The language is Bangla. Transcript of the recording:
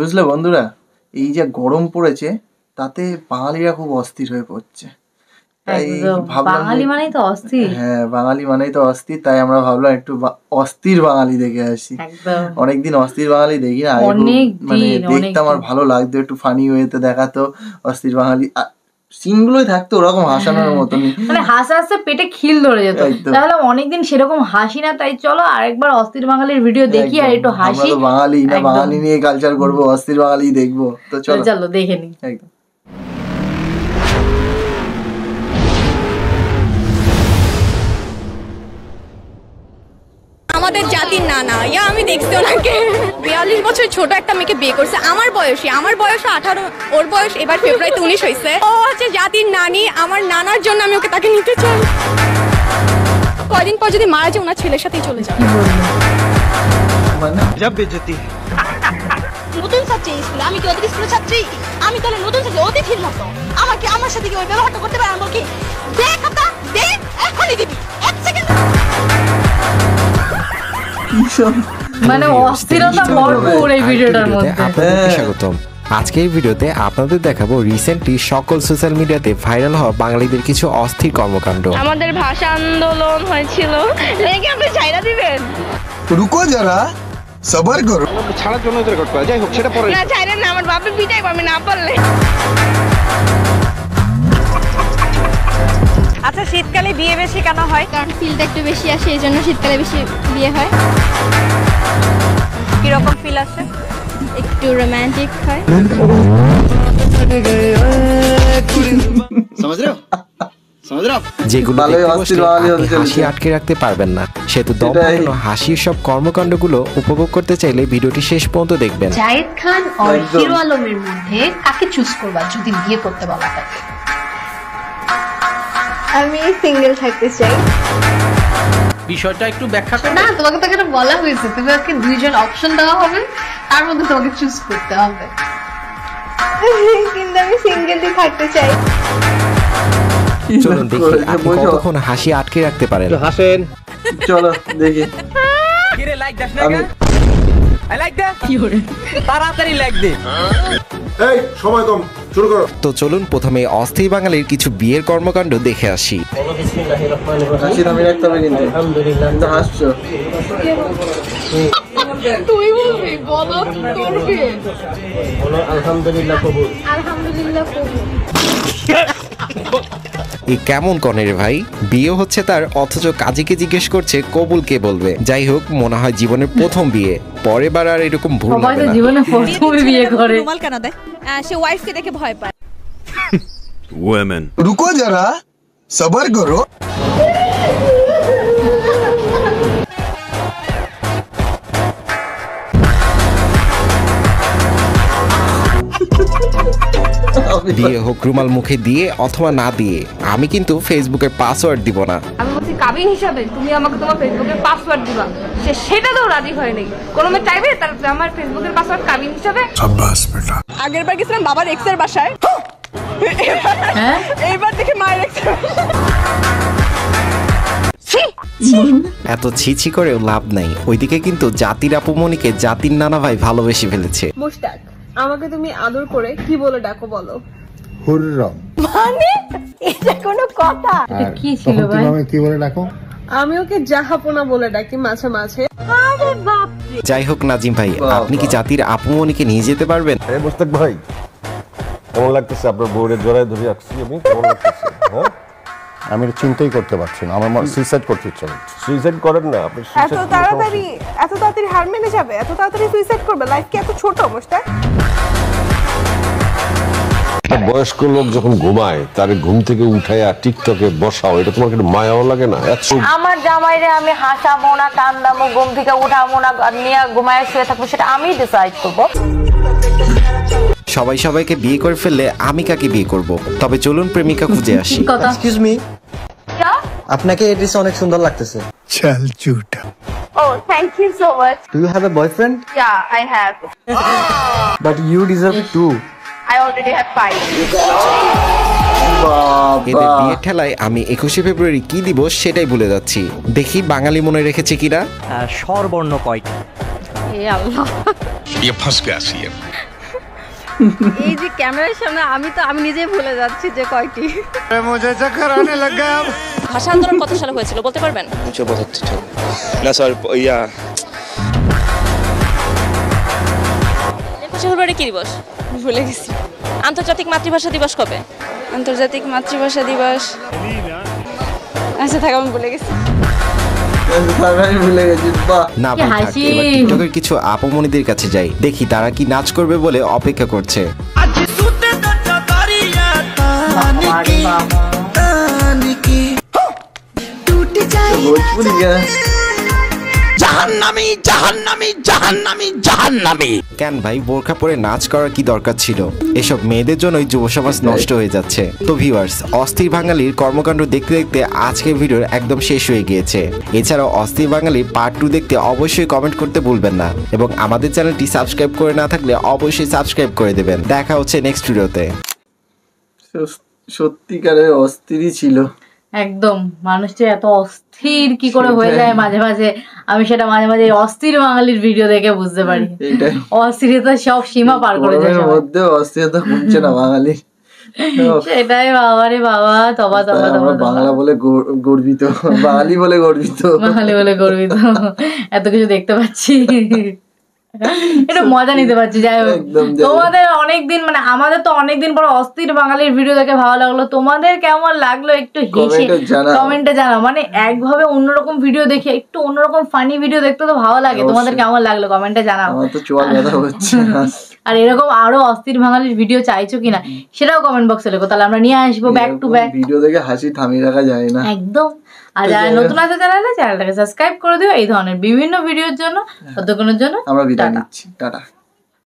বুঝলে বন্ধুরা, এই যে গরম পড়েছে তাতে বাঙালিরা খুব অস্থির হয়ে পড়ছে। তাই ভাবলাম বাঙালি মানেই তো অস্থির। হ্যাঁ, বাঙালি মানেই তো অস্থির, তাই আমরা ভাবলাম একটু অস্থির বাঙালি দেখে আসি। অনেকদিন অস্থির বাঙালি দেখি না, মানে দেখতে আমার ভালো লাগতো, একটু ফানি ওয়েতে দেখাতো অস্থির বাঙালি সিনগুলোই থাকতো ওরকম হাসানোর মতনই, মানে হাসতে হাসতে পেটে খিল ধরে যেত। তাহলে অনেকদিন সেরকম হাসি না, তাই চলো আরেকবার অস্থির বাঙালির ভিডিও দেখি আর একটু হাসি। আমরা তো বাঙালি না, বাঙালি নিয়ে কালচার করবো, অস্থির বাঙালি দেখবো, তো চলো চলো দেখে নি। একদম। আমাদের জাতির নানা, আমি দেখছি ওনাকে 42 বছর ছোট একটা মেয়েকে বিয়ে করছে আমার বয়সী। আমার বয়স 18, ওর বয়স এবার ফেব্রুয়ারিতে 19 হয়েছে। ও হচ্ছে জাতির নানি, আমার নানার জন্য আমি ওকে তাকে নিতে চাই। কয়দিন পর যদি মারা যায় ওনার ছেলের সাথেই চলে যায়। নতুন ছাত্রী স্কুলে, আমি কি ওদের স্কুলের ছাত্রী? আমি তাহলে নতুন ছাত্রী অতিথির মতো। আমাকে আমার সাথে কি ওই ব্যবহারটা করতে পারে? আমি কি দেখ কথা দে, এখনই দিবি, 1 সেকেন্ড। মানে অস্থিরতা ভরপুর এই ভিডিওটার মধ্যে। আপনাদেরকে স্বাগতম। আজকের ভিডিওতে আপনাদের দেখাবো রিসেন্টলি সকল সোশ্যাল মিডিয়াতে ভাইরাল হওয়া বাঙালিদের কিছু অস্থির কর্মকাণ্ড। আমাদের ভাষা আন্দোলন হয়েছিল, লেগে আপনি ছাইরা দিবেন। রুকো যারা, সবার করো। ছাড়ার জন্য রেকর্ড করা, যাই হোক সেটা পরে। না ছাইরেন না, আমার বাপে পিটাইব আমি না পারলে। আচ্ছা, শীতকালে বিয়ে বেশি কেন হয়? কারণ ফিলটা একটু বেশি আসে, এই জন্য শীতকালে বেশি বিয়ে হয়। কিরকম ফিল আসে? একটু রোমান্টিক হয়। যেগুলো হাসি আটকে রাখতে পারবেন না, সেহেতু হাসির সব কর্মকাণ্ডগুলো উপভোগ করতে চাইলে ভিডিওটি শেষ পর্যন্ত দেখবেন। জায়েদ খান আর হিরো আলমের মধ্যে কাকে চুজ করবা যদি বিয়ে করতে বলা হয়? আমি সিঙ্গেল থাকতে চাই। বিষয়টা একটু ব্যাখ্যা করো। না, তোমাকে তো এটা বলা হয়েছে, তোমাকে দুইজন অপশন দেওয়া হবে, তার মধ্যে তোমাকে চুজ করতে হবে। কিন্তু আমি সিঙ্গেলই থাকতে চাই। চলুন দেখি আপনি কতক্ষণ হাসি আটকে রাখতে পারেন। হাসেন, চলো দেখি। কিরে লাইক দাস না? আই লাইক দে। কি হরে? তাড়াতাড়ি লাইক দে। এই সময় কম, শুরু করো। তো চলুন প্রথমে অস্থির বাঙালির কিছু বিয়ের কর্মকাণ্ড দেখে আসি। হাসি থামিয়ে রাখতে হবে কিন্তু। আলহামদুলিল্লাহ, হাসছো। তুই বলবি, বলো তোর বিয়ে। বলো আলহামদুলিল্লাহ কবুল। আলহামদুলিল্লাহ কবুল। এই কেমন কনে রে ভাই, বিয়ে হচ্ছে তার, অথচ কাজীকে জিজ্ঞেস করছে কবুল কে বলবে। যাই হোক, মনে হয় জীবনের প্রথম বিয়ে, পরে বার আর এরকম ভুল হবে না। জীবনে প্রথম বিয়ে করে রুমাল কেন দেয়? সে ওয়াইফকে দেখে ভয় পায়। ওমেন রুকো যারা, সবার করো। বিয়ে হোক রুমাল মুখে দিয়ে অথবা না দিয়ে, আমি কিন্তু ফেসবুকের পাসওয়ার্ড দিব না। আমি বলছি কাবিন হিসাবে তুমি আমাকে তোমার ফেসবুকের পাসওয়ার্ড দিবা, সে সেটাতেও রাজি হয় নাই। কোনো মেয়ে চাইবে তার আমার ফেসবুকের পাসওয়ার্ড কাবিন হিসাবে? সাব্বাস বেটা। আগের বার গেছিলাম বাবার এক্সের বাসায়, এইবার দেখে মায়ের এক্সের। এত ছিছি করেও লাভ নাই, ওইদিকে কিন্তু জাতির আপুমনিকে জাতির নানা ভাই ভালোবেসে ফেলেছে। মুশতাক, আমাকে তুমি আদর করে কি বলে ডাকো বলো? হুররম। মানে এটা কোনো কথা? এটা কি ছিল ভাই? তুমি কি বলে ডাকো? আমি ওকে জাহাপনা বলে ডাকি মাঝে মাঝে। আরে বাপ রে। যাই হোক নাজিম ভাই, আপনি কি জাতির আপুমনিকে নিয়ে যেতে পারবেন? মুস্তাক ভাই, কেমন লাগতেছে আপনার বউয়ের জড়ায় ধরে রাখছি আমি? কেমন লাগতেছে? হ্যাঁ, আমি চিন্তাই করতে পারছি না, আমার সুইসাইড করতে ইচ্ছা হচ্ছে। সুইসাইড করেন না আপনি। এত তাড়াতাড়ি হার মেনে যাবে? এত তাড়াতাড়ি সুইসাইড করবে? লাইফ কি এত ছোট মুস্তাক? বয়স্ক লোক যখন ঘুমায় তার ঘুম থেকে উঠাইয়া টিকটকে বসাও, এটা তোমার কিন্তু মায়াও লাগে না? আমার জামাইরে আমি হাসাবো না, কান্দাবো, ঘুম থেকে উঠাবো না, নিয়ে ঘুমায় শুয়ে থাকবো, সেটা আমি ডিসাইড করবো। সবাই সবাইকে বিয়ে করে ফেললে আমি কাকে বিয়ে করব? তবে চলুন প্রেমিকা খুঁজে আসি। এক্সকিউজ মি, আপনাকে এই ড্রেসে অনেক সুন্দর লাগতেছে। চল ঝুটা। Oh, thank you so much. Do you have a boyfriend? Yeah, I have. But you deserve it too. I already have 5. এদের বিয়ের ঠেলায় আমি 21শে ফেব্রুয়ারি কি দিব সেটাই ভুলে যাচ্ছি। দেখি বাঙালি মনে রেখেছে কিনা। স্বরবর্ণ কয়টি? এ আল্লাহ, ये फंस गया सी এই যে ক্যামেরার সামনে আমি নিজেই ভুলে যাচ্ছি যে কয়টি। ভাষা আন্দোলন কত সালে হয়েছিল বলতে পারবেন? 1972 না সরি ইয়া। ফেব্রুয়ারি কি দিবস? ভুলে গেছি। আন্তর্জাতিক মাতৃভাষা দিবস কবে? আন্তর্জাতিক মাতৃভাষা দিবস, আচ্ছা থাক আমি ভুলে গেছি। না ভাই থাক, এবার টিকটকের কিছু আপমনিদের কাছে যাই, দেখি তারা কি নাচ করবে বলে অপেক্ষা করছে। কেন ভাই বোরখা পরে নাচ করার কি দরকার ছিল? এসব মেয়েদের জন্যই যুব সমাজ নষ্ট হয়ে যাচ্ছে। তো ভিউয়ার্স, অস্থির বাঙালির কর্মকাণ্ড দেখতে দেখতে আজকের ভিডিওর একদম শেষ হয়ে গিয়েছে। এছাড়াও অস্থির বাঙালি পার্ট 2 দেখতে অবশ্যই কমেন্ট করতে ভুলবেন না, এবং আমাদের চ্যানেলটি সাবস্ক্রাইব করে না থাকলে অবশ্যই সাবস্ক্রাইব করে দেবেন। দেখা হচ্ছে নেক্সট ভিডিওতে। সত্যিকারের অস্থিরই ছিল একদম। মানুষটা এত অস্থির কি করে হয়ে যায় মাঝে মাঝে, আমি সেটা মাঝে মাঝে অস্থির বাঙালির ভিডিও দেখে বুঝতে পারি। অস্থিরতা সব সীমা পার করে যায়, মধ্যে অস্থিরতা কমছে না বাঙালি। সেটাই বাবারে বাবা, তবা তবা তবা। বাংলা বলে গর্বিত, বাঙালি বলে গর্বিত, বাঙালি বলে গর্বিত। এত কিছু দেখতে পাচ্ছি, এটা মজা নিতে পারছি। যাই হোক, তোমাদের অনেকদিন মানে আমাদের তো অনেকদিন পর অস্থির বাঙালির ভিডিও দেখে ভালো লাগলো। তোমাদের কেমন লাগলো একটু হেসে কমেন্টে জানাও। মানে একভাবে অন্যরকম ভিডিও দেখে একটু অন্যরকম ফানি ভিডিও দেখতে তো ভালো লাগে। তোমাদের কেমন লাগলো কমেন্টে জানাও। আর এরকম আরো অস্থির বাঙালির ভিডিও চাইছো কিনা সেটাও কমেন্ট বক্সে লেখো, তাহলে আমরা নিয়ে আসবো ব্যাক টু ব্যাক। ভিডিও দেখে হাসি থামিয়ে রাখা যায় না একদম। আর যারা নতুন আছে চ্যানেলটাকে সাবস্ক্রাইব করে দিও এই ধরনের বিভিন্ন ভিডিওর জন্য। ততক্ষণের জন্য আমরা বিদায় নিচ্ছি, টাটা।